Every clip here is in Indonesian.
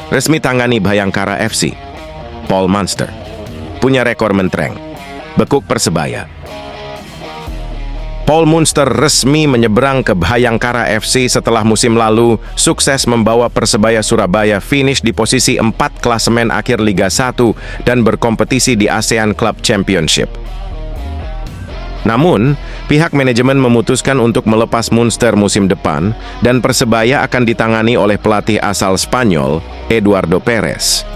Resmi tangani Bhayangkara FC. Paul Munster punya rekor mentereng, bekuk Persebaya. Paul Munster resmi menyeberang ke Bhayangkara FC setelah musim lalu sukses membawa Persebaya Surabaya finish di posisi 4 klasemen akhir Liga 1 dan berkompetisi di ASEAN Club Championship. Namun, pihak manajemen memutuskan untuk melepas Munster musim depan dan Persebaya akan ditangani oleh pelatih asal Spanyol, Eduardo Perez.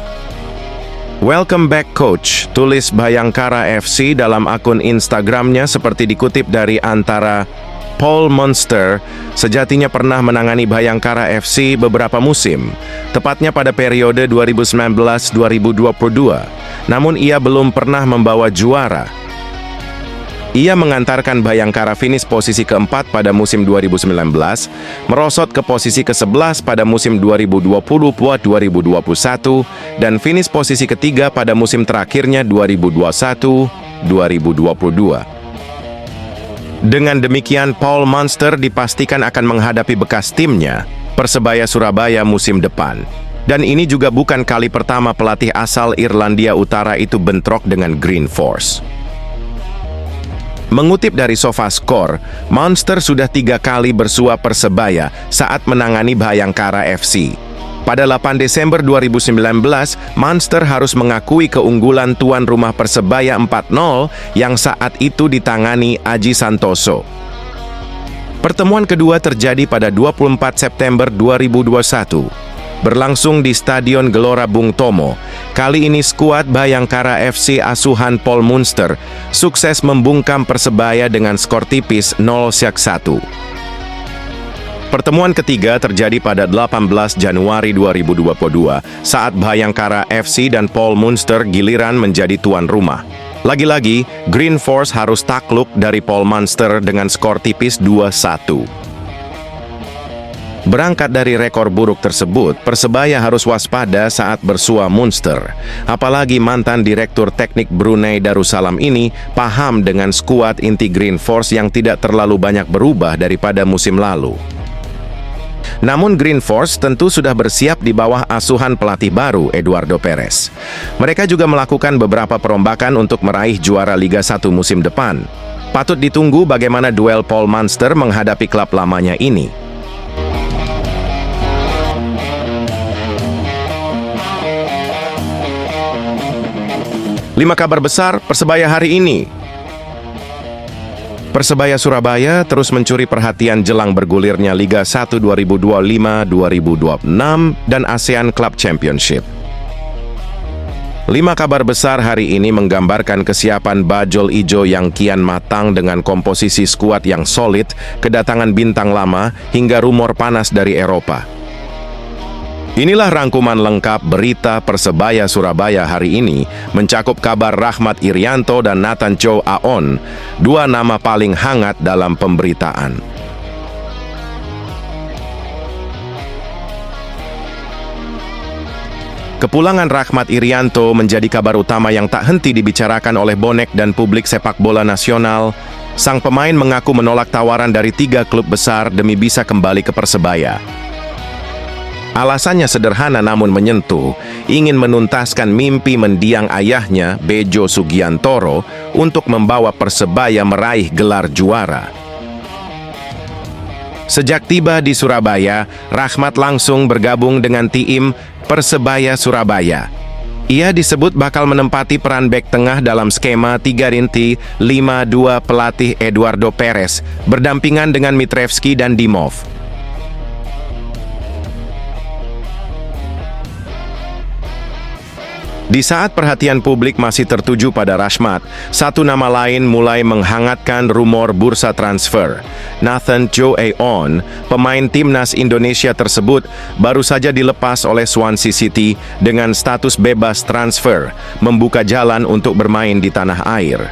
"Welcome back coach," tulis Bhayangkara FC dalam akun Instagramnya seperti dikutip dari Antara. Paul Munster sejatinya pernah menangani Bhayangkara FC beberapa musim, tepatnya pada periode 2019-2022, namun ia belum pernah membawa juara. Ia mengantarkan Bhayangkara finish posisi keempat pada musim 2019, merosot ke posisi ke-11 pada musim 2020-2021, dan finish posisi ketiga pada musim terakhirnya 2021-2022. Dengan demikian, Paul Munster dipastikan akan menghadapi bekas timnya, Persebaya Surabaya musim depan. Dan ini juga bukan kali pertama pelatih asal Irlandia Utara itu bentrok dengan Green Force. Mengutip dari SofaScore, Munster sudah 3 kali bersua Persebaya saat menangani Bhayangkara FC. Pada 8 Desember 2019, Munster harus mengakui keunggulan tuan rumah Persebaya 4-0 yang saat itu ditangani Aji Santoso. Pertemuan kedua terjadi pada 24 September 2021. Berlangsung di Stadion Gelora Bung Tomo. Kali ini skuad Bhayangkara FC asuhan Paul Munster sukses membungkam Persebaya dengan skor tipis 0-1. Pertemuan ketiga terjadi pada 18 Januari 2022 saat Bhayangkara FC dan Paul Munster giliran menjadi tuan rumah. Lagi-lagi, Green Force harus takluk dari Paul Munster dengan skor tipis 2-1. Berangkat dari rekor buruk tersebut, Persebaya harus waspada saat bersua Munster. Apalagi mantan Direktur Teknik Brunei Darussalam ini paham dengan skuad inti Green Force yang tidak terlalu banyak berubah daripada musim lalu. Namun Green Force tentu sudah bersiap di bawah asuhan pelatih baru Eduardo Perez. Mereka juga melakukan beberapa perombakan untuk meraih juara Liga 1 musim depan. Patut ditunggu bagaimana duel Paul Munster menghadapi klub lamanya ini. 5 kabar besar Persebaya hari ini. Persebaya Surabaya terus mencuri perhatian jelang bergulirnya Liga 1 2025-2026 dan ASEAN Club Championship. 5 kabar besar hari ini menggambarkan kesiapan Bajul Ijo yang kian matang dengan komposisi skuad yang solid, kedatangan bintang lama, hingga rumor panas dari Eropa. Inilah rangkuman lengkap berita Persebaya Surabaya hari ini, mencakup kabar Rahmat Irianto dan Nathan Chow Aon, 2 nama paling hangat dalam pemberitaan. Kepulangan Rahmat Irianto menjadi kabar utama yang tak henti dibicarakan oleh bonek dan publik sepak bola nasional. Sang pemain mengaku menolak tawaran dari 3 klub besar demi bisa kembali ke Persebaya. Alasannya sederhana namun menyentuh, ingin menuntaskan mimpi mendiang ayahnya, Bejo Sugiantoro, untuk membawa Persebaya meraih gelar juara. Sejak tiba di Surabaya, Rahmat langsung bergabung dengan tim Persebaya Surabaya. Ia disebut bakal menempati peran bek tengah dalam skema 3-5-2 pelatih Eduardo Perez, berdampingan dengan Mitrevski dan Dimov. Di saat perhatian publik masih tertuju pada Rahmat, satu nama lain mulai menghangatkan rumor bursa transfer. Nathan Chow Aon, pemain timnas Indonesia tersebut, baru saja dilepas oleh Swansea City dengan status bebas transfer, membuka jalan untuk bermain di tanah air.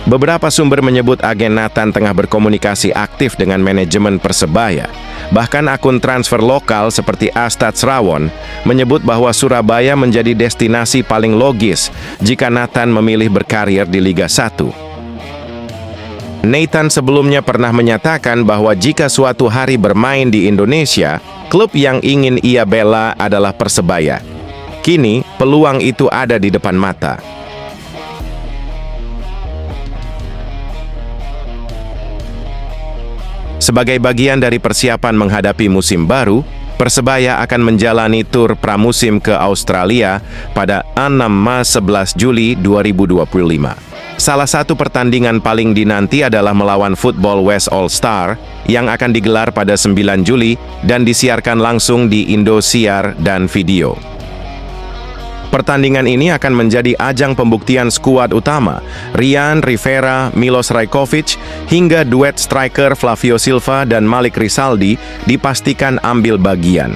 Beberapa sumber menyebut agen Nathan tengah berkomunikasi aktif dengan manajemen Persebaya. Bahkan akun transfer lokal seperti Astats Rawon menyebut bahwa Surabaya menjadi destinasi paling logis jika Nathan memilih berkarir di Liga 1. Nathan sebelumnya pernah menyatakan bahwa jika suatu hari bermain di Indonesia, klub yang ingin ia bela adalah Persebaya. Kini, peluang itu ada di depan mata. Sebagai bagian dari persiapan menghadapi musim baru, Persebaya akan menjalani tur pramusim ke Australia pada 6-11 Juli 2025. Salah satu pertandingan paling dinanti adalah melawan Football West All Star yang akan digelar pada 9 Juli dan disiarkan langsung di Indosiar dan Video. Pertandingan ini akan menjadi ajang pembuktian skuad utama, Rian, Rivera, Milos Rajkovic, hingga duet striker Flavio Silva dan Malik Rizaldi dipastikan ambil bagian.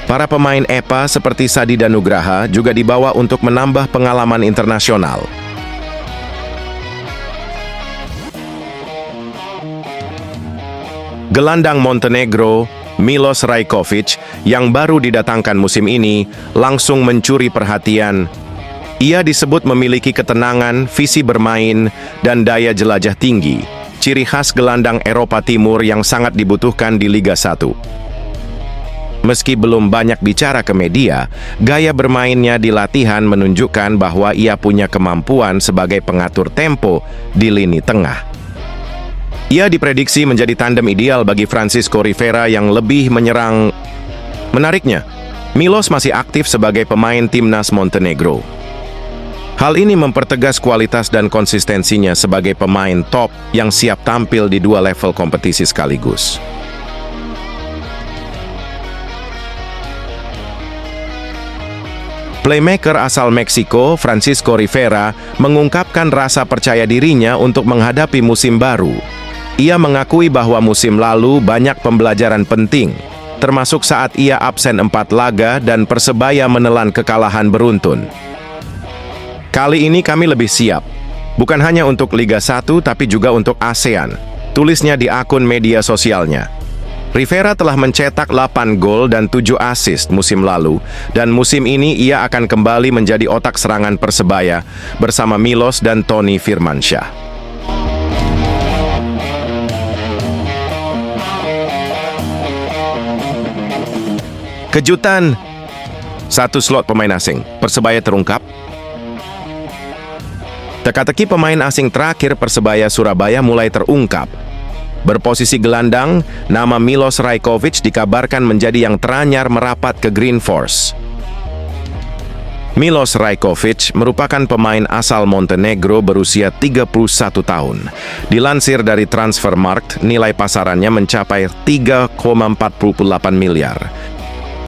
Para pemain EPA seperti Sadi dan Nugraha juga dibawa untuk menambah pengalaman internasional. Gelandang Montenegro, Milos Rajkovic, yang baru didatangkan musim ini, langsung mencuri perhatian. Ia disebut memiliki ketenangan, visi bermain, dan daya jelajah tinggi, ciri khas gelandang Eropa Timur yang sangat dibutuhkan di Liga 1. Meski belum banyak bicara ke media, gaya bermainnya di latihan menunjukkan bahwa ia punya kemampuan sebagai pengatur tempo di lini tengah. Ia diprediksi menjadi tandem ideal bagi Francisco Rivera yang lebih menyerang. Menariknya, Milos masih aktif sebagai pemain timnas Montenegro. Hal ini mempertegas kualitas dan konsistensinya sebagai pemain top yang siap tampil di dua level kompetisi sekaligus. Playmaker asal Meksiko, Francisco Rivera, mengungkapkan rasa percaya dirinya untuk menghadapi musim baru. Ia mengakui bahwa musim lalu banyak pembelajaran penting, termasuk saat ia absen 4 laga dan Persebaya menelan kekalahan beruntun. Kali ini kami lebih siap, bukan hanya untuk Liga 1 tapi juga untuk ASEAN, tulisnya di akun media sosialnya. Rivera telah mencetak 8 gol dan 7 assist musim lalu, dan musim ini ia akan kembali menjadi otak serangan Persebaya bersama Milos dan Tony Firmansyah. Kejutan, 1 slot pemain asing, Persebaya terungkap. Teka-teki pemain asing terakhir Persebaya Surabaya mulai terungkap. Berposisi gelandang, nama Milos Rajkovic dikabarkan menjadi yang teranyar merapat ke Green Force. Milos Rajkovic merupakan pemain asal Montenegro berusia 31 tahun. Dilansir dari Transfermarkt, nilai pasarannya mencapai 3,48 miliar.